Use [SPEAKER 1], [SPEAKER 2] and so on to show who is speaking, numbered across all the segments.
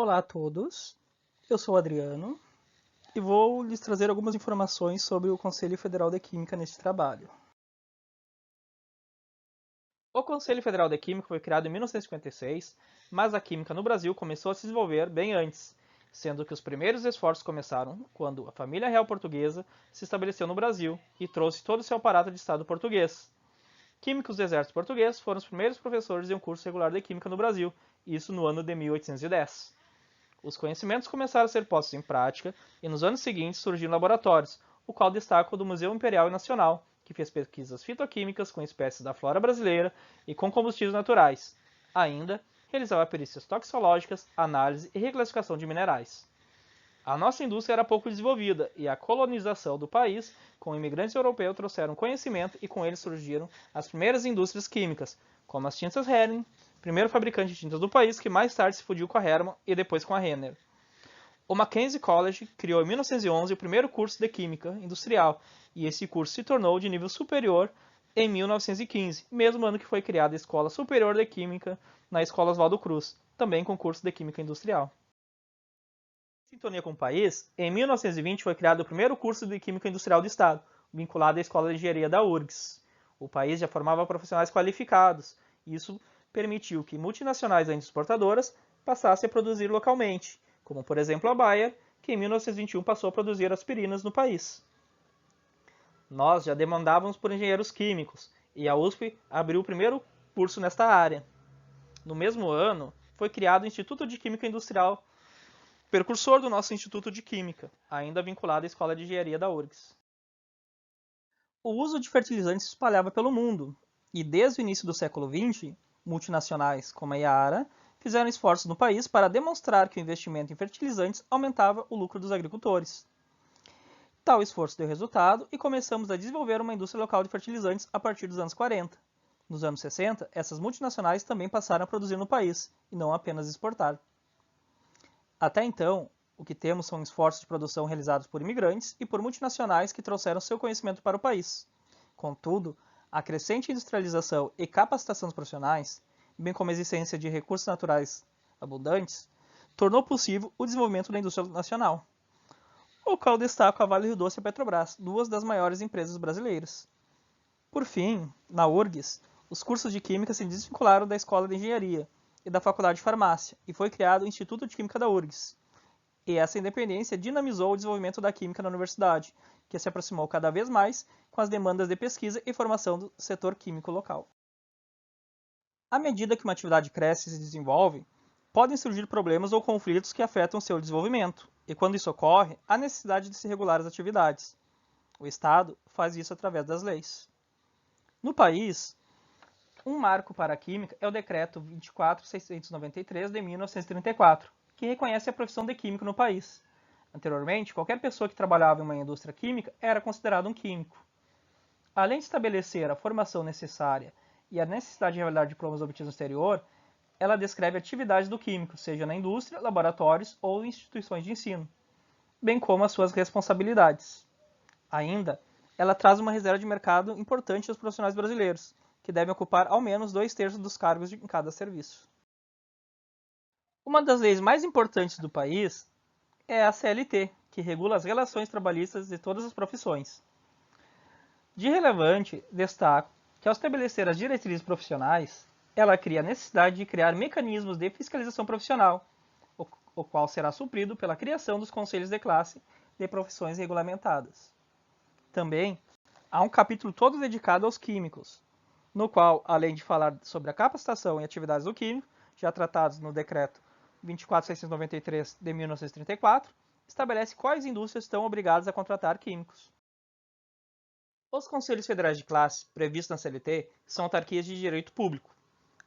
[SPEAKER 1] Olá a todos, eu sou o Adriano e vou lhes trazer algumas informações sobre o Conselho Federal de Química neste trabalho. O Conselho Federal de Química foi criado em 1956, mas a química no Brasil começou a se desenvolver bem antes, sendo que os primeiros esforços começaram quando a família real portuguesa se estabeleceu no Brasil e trouxe todo o seu aparato de Estado português. Químicos do Exército Português foram os primeiros professores de um curso regular de Química no Brasil, isso no ano de 1810. Os conhecimentos começaram a ser postos em prática e nos anos seguintes surgiram laboratórios, o qual destaca o do Museu Imperial e Nacional, que fez pesquisas fitoquímicas com espécies da flora brasileira e com combustíveis naturais. Ainda realizava perícias toxicológicas, análise e reclassificação de minerais. A nossa indústria era pouco desenvolvida e a colonização do país com imigrantes europeus trouxeram conhecimento e com eles surgiram as primeiras indústrias químicas, como as tintas Hering, primeiro fabricante de tintas do país que mais tarde se fundiu com a Hermann e depois com a Renner. O Mackenzie College criou em 1911 o primeiro curso de Química Industrial e esse curso se tornou de nível superior em 1915, mesmo ano que foi criada a Escola Superior de Química na Escola Oswaldo Cruz, também com curso de Química Industrial. Em sintonia com o país, em 1920 foi criado o primeiro curso de Química Industrial do Estado, vinculado à Escola de Engenharia da URGS. O país já formava profissionais qualificados, e isso permitiu que multinacionais antes exportadoras passassem a produzir localmente, como por exemplo a Bayer, que em 1921 passou a produzir aspirinas no país. Nós já demandávamos por engenheiros químicos, e a USP abriu o primeiro curso nesta área. No mesmo ano, foi criado o Instituto de Química Industrial, precursor do nosso Instituto de Química, ainda vinculado à Escola de Engenharia da URGS. O uso de fertilizantes se espalhava pelo mundo, e desde o início do século XX, multinacionais como a Yara fizeram esforços no país para demonstrar que o investimento em fertilizantes aumentava o lucro dos agricultores. Tal esforço deu resultado e começamos a desenvolver uma indústria local de fertilizantes a partir dos anos 40. Nos anos 60, essas multinacionais também passaram a produzir no país, e não apenas exportar. Até então, o que temos são esforços de produção realizados por imigrantes e por multinacionais que trouxeram seu conhecimento para o país. Contudo, a crescente industrialização e capacitação dos profissionais, bem como a existência de recursos naturais abundantes, tornou possível o desenvolvimento da indústria nacional, o qual destaca a Vale Rio Doce e a Petrobras, duas das maiores empresas brasileiras. Por fim, na URGS, os cursos de Química se desvincularam da Escola de Engenharia e da Faculdade de Farmácia, e foi criado o Instituto de Química da URGS. E essa independência dinamizou o desenvolvimento da química na universidade, que se aproximou cada vez mais com as demandas de pesquisa e formação do setor químico local. À medida que uma atividade cresce e se desenvolve, podem surgir problemas ou conflitos que afetam seu desenvolvimento, e quando isso ocorre, há necessidade de se regular as atividades. O Estado faz isso através das leis. No país, um marco para a química é o Decreto 24.693 de 1934, que reconhece a profissão de químico no país. Anteriormente, qualquer pessoa que trabalhava em uma indústria química era considerado um químico. Além de estabelecer a formação necessária e a necessidade de revelar diplomas obtidos no exterior, ela descreve atividades do químico, seja na indústria, laboratórios ou instituições de ensino, bem como as suas responsabilidades. Ainda, ela traz uma reserva de mercado importante aos profissionais brasileiros, que devem ocupar ao menos 2/3 dos cargos em cada serviço. Uma das leis mais importantes do país é a CLT, que regula as relações trabalhistas de todas as profissões. De relevante, destaco que ao estabelecer as diretrizes profissionais, ela cria a necessidade de criar mecanismos de fiscalização profissional, o qual será suprido pela criação dos conselhos de classe de profissões regulamentadas. Também há um capítulo todo dedicado aos químicos, no qual, além de falar sobre a capacitação e atividades do químico, já tratados no Decreto 24.693 de 1934, estabelece quais indústrias estão obrigadas a contratar químicos. Os Conselhos Federais de Classe, previstos na CLT, são autarquias de direito público.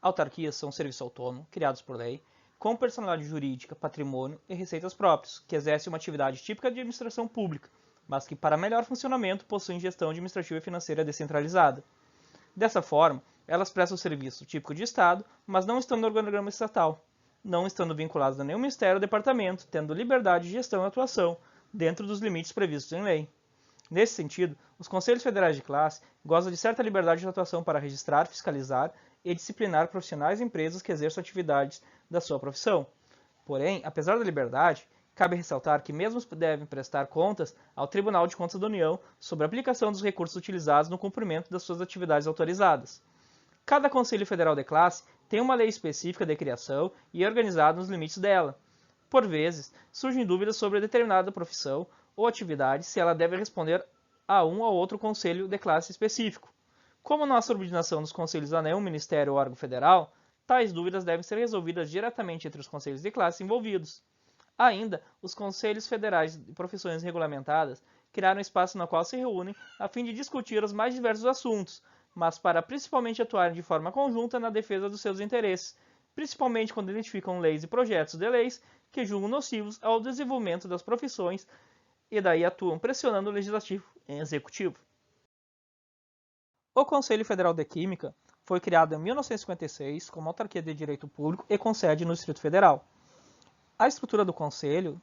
[SPEAKER 1] Autarquias são serviços autônomos, criados por lei, com personalidade jurídica, patrimônio e receitas próprios, que exercem uma atividade típica de administração pública, mas que, para melhor funcionamento, possuem gestão administrativa e financeira descentralizada. Dessa forma, elas prestam serviço típico de Estado, mas não estão no organograma estatal, não estando vinculadas a nenhum ministério ou departamento, tendo liberdade de gestão e atuação, dentro dos limites previstos em lei. Nesse sentido, os Conselhos Federais de Classe gozam de certa liberdade de atuação para registrar, fiscalizar e disciplinar profissionais e empresas que exerçam atividades da sua profissão, Porém, apesar da liberdade, cabe ressaltar que mesmo devem prestar contas ao Tribunal de Contas da União sobre a aplicação dos recursos utilizados no cumprimento das suas atividades autorizadas. Cada Conselho Federal de Classe tem uma lei específica de criação e é organizado nos limites dela. Por vezes, surgem dúvidas sobre determinada profissão ou atividade se ela deve responder a um ou outro conselho de classe específico. Como não há subordinação dos conselhos a nenhum ministério ou órgão federal, tais dúvidas devem ser resolvidas diretamente entre os conselhos de classe envolvidos. Ainda, os conselhos federais de profissões regulamentadas criaram um espaço no qual se reúnem a fim de discutir os mais diversos assuntos, mas para principalmente atuarem de forma conjunta na defesa dos seus interesses, principalmente quando identificam leis e projetos de leis que julgam nocivos ao desenvolvimento das profissões e daí atuam pressionando o legislativo e executivo. O Conselho Federal de Química foi criado em 1956 como autarquia de direito público e com sede no Distrito Federal. A estrutura do Conselho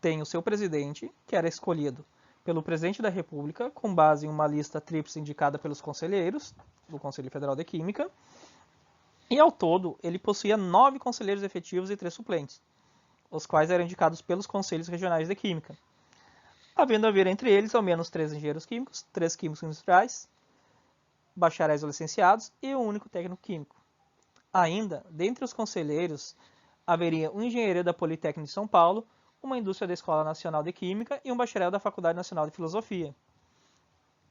[SPEAKER 1] tem o seu presidente, que era escolhido pelo Presidente da República, com base em uma lista tríplice indicada pelos conselheiros do Conselho Federal de Química, e ao todo ele possuía 9 conselheiros efetivos e 3 suplentes, os quais eram indicados pelos Conselhos Regionais de Química, havendo haver entre eles ao menos 3 engenheiros químicos, 3 químicos industriais, bacharéis ou licenciados e um único técnico químico. Ainda, dentre os conselheiros, haveria um engenheiro da Politécnica de São Paulo, uma indústria da Escola Nacional de Química e um bacharel da Faculdade Nacional de Filosofia.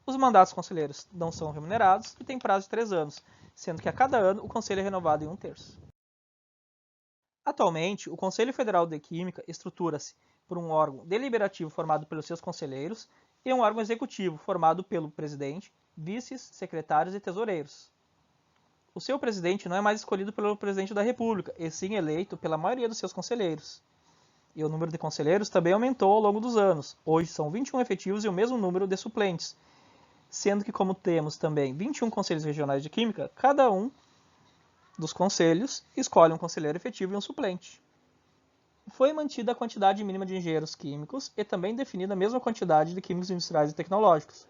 [SPEAKER 1] Os mandatos conselheiros não são remunerados e têm prazo de 3 anos, sendo que a cada ano o conselho é renovado em 1/3. Atualmente, o Conselho Federal de Química estrutura-se por um órgão deliberativo formado pelos seus conselheiros e um órgão executivo formado pelo presidente, vices, secretários e tesoureiros. O seu presidente não é mais escolhido pelo presidente da República, e sim eleito pela maioria dos seus conselheiros. E o número de conselheiros também aumentou ao longo dos anos. Hoje são 21 efetivos e o mesmo número de suplentes, sendo que como temos também 21 conselhos regionais de química, cada um dos conselhos escolhe um conselheiro efetivo e um suplente. Foi mantida a quantidade mínima de engenheiros químicos e também definida a mesma quantidade de químicos industriais e tecnológicos.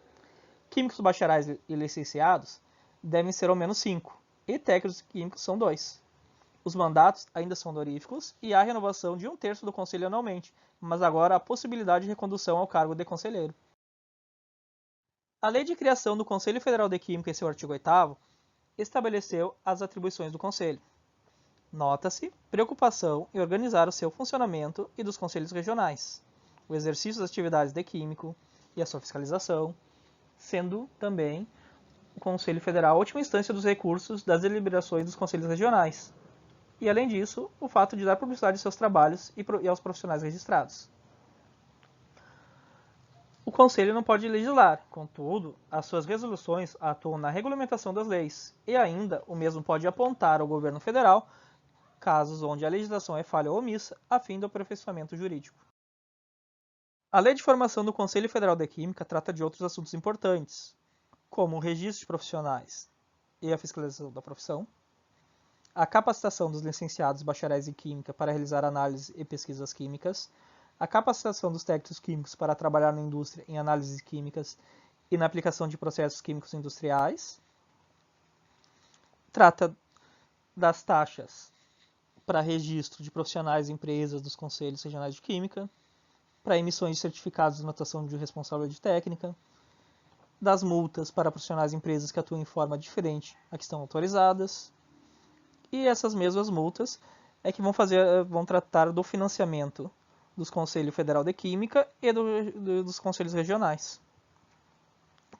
[SPEAKER 1] Químicos bacharais e licenciados devem ser ao menos 5, e técnicos químicos são 2. Os mandatos ainda são honoríficos e há renovação de 1/3 do conselho anualmente, mas agora há possibilidade de recondução ao cargo de conselheiro. A Lei de Criação do Conselho Federal de Química, em seu artigo 8º, estabeleceu as atribuições do Conselho. Nota-se preocupação em organizar o seu funcionamento e dos conselhos regionais, o exercício das atividades de químico e a sua fiscalização, sendo também o Conselho Federal a última instância dos recursos das deliberações dos conselhos regionais. E, além disso, o fato de dar publicidade aos seus trabalhos e aos profissionais registrados. O Conselho não pode legislar, contudo, as suas resoluções atuam na regulamentação das leis, e ainda o mesmo pode apontar ao governo federal casos onde a legislação é falha ou omissa, a fim do aperfeiçoamento jurídico. A Lei de Formação do Conselho Federal de Química trata de outros assuntos importantes, como o registro de profissionais e a fiscalização da profissão, a capacitação dos licenciados bacharéis em Química para realizar análises e pesquisas químicas, a capacitação dos técnicos químicos para trabalhar na indústria em análises químicas e na aplicação de processos químicos industriais, trata das taxas para registro de profissionais e empresas dos Conselhos Regionais de Química, para emissões de certificados de notação de responsabilidade técnica, das multas para profissionais e empresas que atuam em forma diferente a que estão autorizadas, e essas mesmas multas é que vão tratar do financiamento dos Conselhos Federal de Química e dos Conselhos Regionais.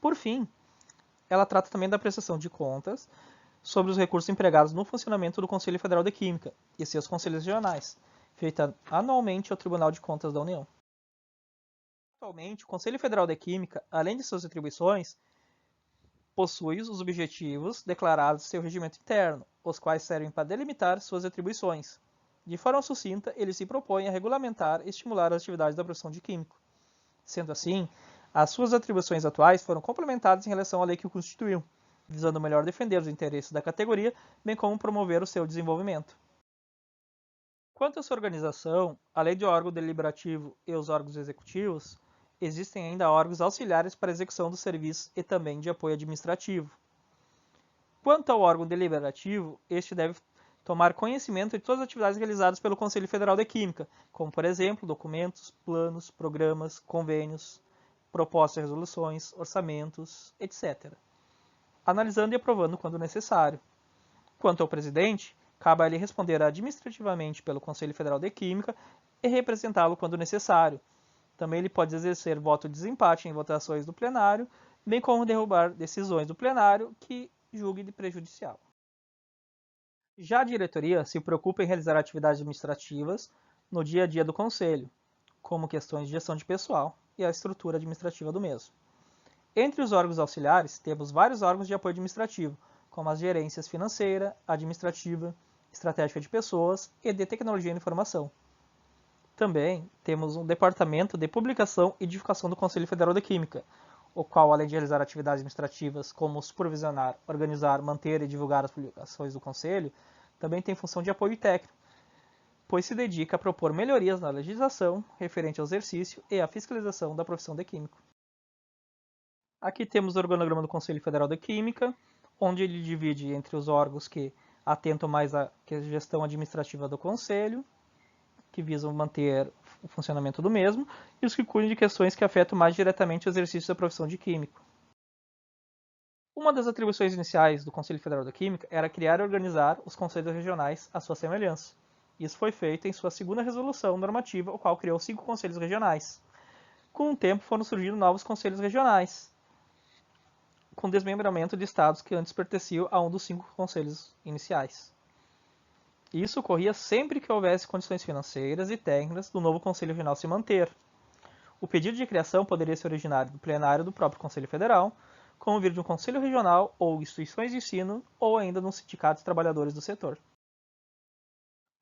[SPEAKER 1] Por fim, ela trata também da prestação de contas sobre os recursos empregados no funcionamento do Conselho Federal de Química e seus Conselhos Regionais, feita anualmente ao Tribunal de Contas da União. Atualmente, o Conselho Federal de Química, além de suas atribuições, possui os objetivos declarados em seu regimento interno, os quais servem para delimitar suas atribuições. De forma sucinta, ele se propõe a regulamentar e estimular as atividades da profissão de químico. Sendo assim, as suas atribuições atuais foram complementadas em relação à lei que o constituiu, visando melhor defender os interesses da categoria, bem como promover o seu desenvolvimento. Quanto à sua organização, além do órgão deliberativo e os órgãos executivos, existem ainda órgãos auxiliares para a execução dos serviços e também de apoio administrativo. Quanto ao órgão deliberativo, este deve tomar conhecimento de todas as atividades realizadas pelo Conselho Federal de Química, como, por exemplo, documentos, planos, programas, convênios, propostas de resoluções, orçamentos, etc., analisando e aprovando quando necessário. Quanto ao presidente, cabe a ele responder administrativamente pelo Conselho Federal de Química e representá-lo quando necessário. Também ele pode exercer voto de desempate em votações do plenário, bem como derrubar decisões do plenário que julgue de prejudicial. Já a diretoria se preocupa em realizar atividades administrativas no dia a dia do Conselho, como questões de gestão de pessoal e a estrutura administrativa do mesmo. Entre os órgãos auxiliares, temos vários órgãos de apoio administrativo, como as gerências financeira, administrativa, estratégica de pessoas e de tecnologia e informação. Também temos um departamento de publicação e divulgação do Conselho Federal de Química, o qual, além de realizar atividades administrativas como supervisionar, organizar, manter e divulgar as publicações do Conselho, também tem função de apoio técnico, pois se dedica a propor melhorias na legislação referente ao exercício e à fiscalização da profissão de químico. Aqui temos o organograma do Conselho Federal de Química, onde ele divide entre os órgãos que atentam mais à gestão administrativa do Conselho, que visam manter o funcionamento do mesmo, e os que cuidam de questões que afetam mais diretamente o exercício da profissão de químico. Uma das atribuições iniciais do Conselho Federal da Química era criar e organizar os conselhos regionais à sua semelhança. Isso foi feito em sua segunda resolução normativa, o qual criou 5 conselhos regionais. Com o tempo foram surgindo novos conselhos regionais, com desmembramento de estados que antes pertenciam a um dos 5 conselhos iniciais. Isso ocorria sempre que houvesse condições financeiras e técnicas do novo Conselho Regional se manter. O pedido de criação poderia ser originário do plenário do próprio Conselho Federal, como vir de um Conselho Regional ou instituições de ensino, ou ainda de um sindicato de trabalhadores do setor.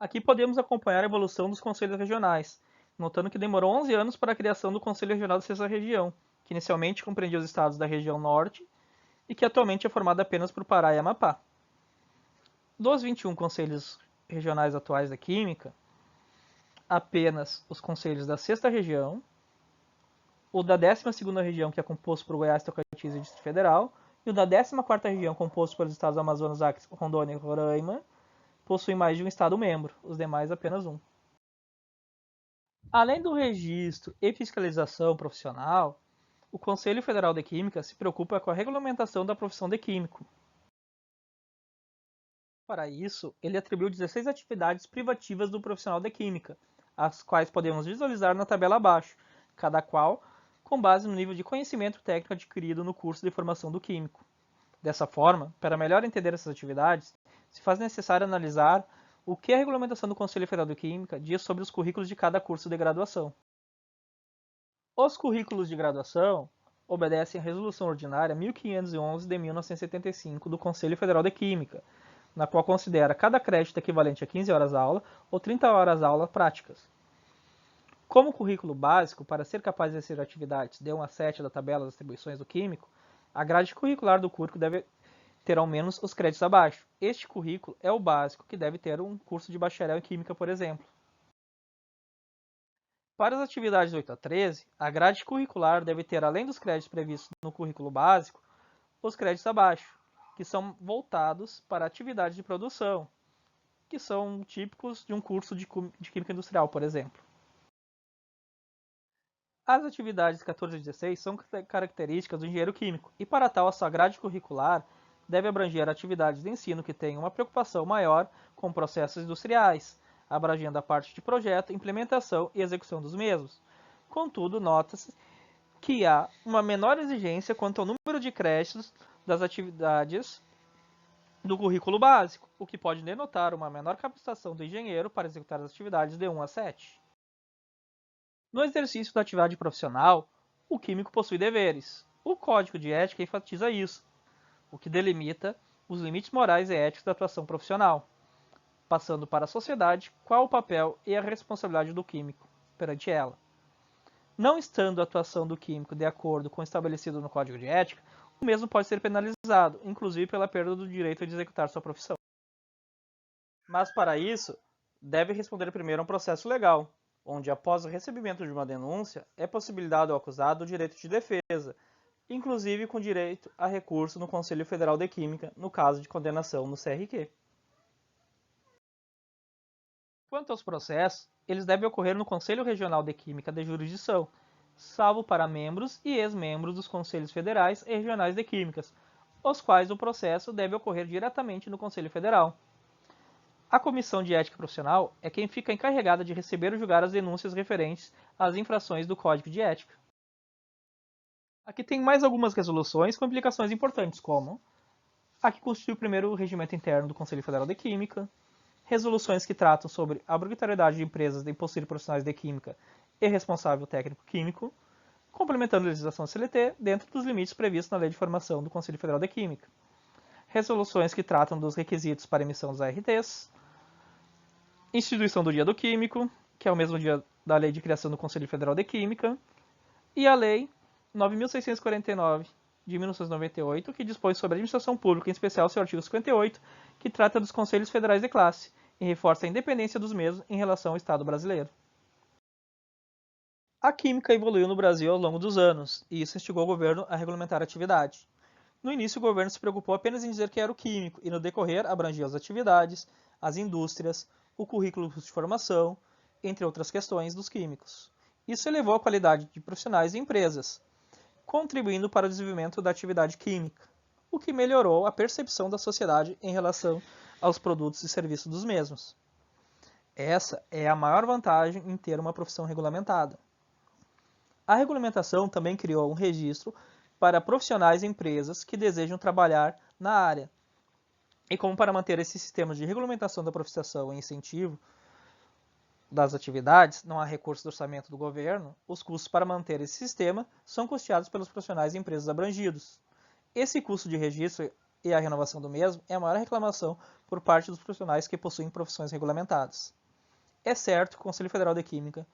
[SPEAKER 1] Aqui podemos acompanhar a evolução dos conselhos regionais, notando que demorou 11 anos para a criação do Conselho Regional da Sexta Região, que inicialmente compreendia os estados da região norte e que atualmente é formado apenas por Pará e Amapá. Dos 21 conselhos regionais atuais da Química, apenas os conselhos da Sexta Região, o da 12ª Região, que é composto por Goiás, Tocantins e Distrito Federal, e o da 14ª Região, composto pelos estados do Amazonas, Acre, Rondônia e Roraima, possuem mais de um estado membro, os demais apenas um. Além do registro e fiscalização profissional, o Conselho Federal de Química se preocupa com a regulamentação da profissão de químico. Para isso, ele atribuiu 16 atividades privativas do profissional de química, as quais podemos visualizar na tabela abaixo, cada qual com base no nível de conhecimento técnico adquirido no curso de formação do químico. Dessa forma, para melhor entender essas atividades, se faz necessário analisar o que a regulamentação do Conselho Federal de Química diz sobre os currículos de cada curso de graduação. Os currículos de graduação obedecem à Resolução Ordinária 1511 de 1975 do Conselho Federal de Química, na qual considera cada crédito equivalente a 15 horas-aula ou 30 horas-aula práticas. Como currículo básico, para ser capaz de exercer atividades de 1 a 7 da tabela das atribuições do químico, a grade curricular do currículo deve ter ao menos os créditos abaixo. Este currículo é o básico, que deve ter um curso de bacharel em Química, por exemplo. Para as atividades 8 a 13, a grade curricular deve ter, além dos créditos previstos no currículo básico, os créditos abaixo, que são voltados para atividades de produção, que são típicos de um curso de Química Industrial, por exemplo. As atividades 14 e 16 são características do engenheiro químico, e para tal a sua grade curricular deve abranger atividades de ensino que tenham uma preocupação maior com processos industriais, abrangendo a parte de projeto, implementação e execução dos mesmos. Contudo, nota-se que há uma menor exigência quanto ao número de créditos das atividades do currículo básico, o que pode denotar uma menor capacitação do engenheiro para executar as atividades de 1 a 7. No exercício da atividade profissional, o químico possui deveres. O Código de Ética enfatiza isso, o que delimita os limites morais e éticos da atuação profissional, passando para a sociedade qual o papel e a responsabilidade do químico perante ela. Não estando a atuação do químico de acordo com o estabelecido no Código de Ética, o mesmo pode ser penalizado, inclusive pela perda do direito de executar sua profissão. Mas para isso, deve responder primeiro a um processo legal, onde após o recebimento de uma denúncia, é possibilidade ao acusado o direito de defesa, inclusive com direito a recurso no Conselho Federal de Química, no caso de condenação no CRQ. Quanto aos processos, eles devem ocorrer no Conselho Regional de Química de jurisdição, salvo para membros e ex-membros dos Conselhos Federais e Regionais de Químicas, os quais o processo deve ocorrer diretamente no Conselho Federal. A Comissão de Ética Profissional é quem fica encarregada de receber e julgar as denúncias referentes às infrações do Código de Ética. Aqui tem mais algumas resoluções com implicações importantes, como a que constitui o primeiro regimento interno do Conselho Federal de Química, resoluções que tratam sobre a obrigatoriedade de empresas de possuir profissionais de química e responsável técnico químico, complementando a legislação CLT dentro dos limites previstos na Lei de Formação do Conselho Federal de Química. Resoluções que tratam dos requisitos para emissão dos ARTs, instituição do Dia do Químico, que é o mesmo dia da Lei de Criação do Conselho Federal de Química, e a Lei 9.649 de 1998, que dispõe sobre a administração pública, em especial seu artigo 58, que trata dos Conselhos Federais de Classe e reforça a independência dos mesmos em relação ao Estado brasileiro. A química evoluiu no Brasil ao longo dos anos, e isso instigou o governo a regulamentar a atividade. No início, o governo se preocupou apenas em dizer que era o químico, e no decorrer abrangia as atividades, as indústrias, o currículo de formação, entre outras questões dos químicos. Isso elevou a qualidade de profissionais e empresas, contribuindo para o desenvolvimento da atividade química, o que melhorou a percepção da sociedade em relação aos produtos e serviços dos mesmos. Essa é a maior vantagem em ter uma profissão regulamentada. A regulamentação também criou um registro para profissionais e empresas que desejam trabalhar na área. E como para manter esse sistema de regulamentação da profissão e incentivo das atividades, não há recurso do orçamento do governo, os custos para manter esse sistema são custeados pelos profissionais e empresas abrangidos. Esse custo de registro e a renovação do mesmo é a maior reclamação por parte dos profissionais que possuem profissões regulamentadas. É certo que o Conselho Federal de Química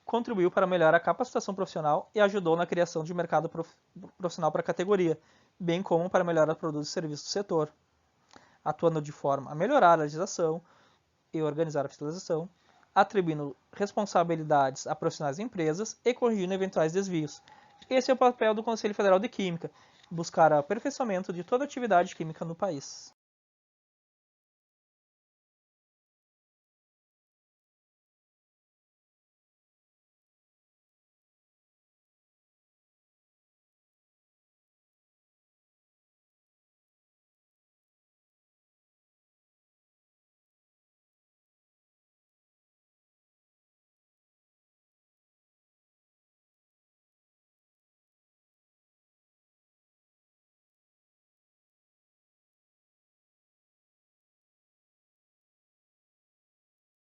[SPEAKER 1] contribuiu para melhorar a capacitação profissional e ajudou na criação de mercado profissional para a categoria, bem como para melhorar produtos e serviços do setor, atuando de forma a melhorar a legislação e organizar a fiscalização, atribuindo responsabilidades a profissionais e empresas e corrigindo eventuais desvios. Esse é o papel do Conselho Federal de Química, buscar o aperfeiçoamento de toda a atividade química no país.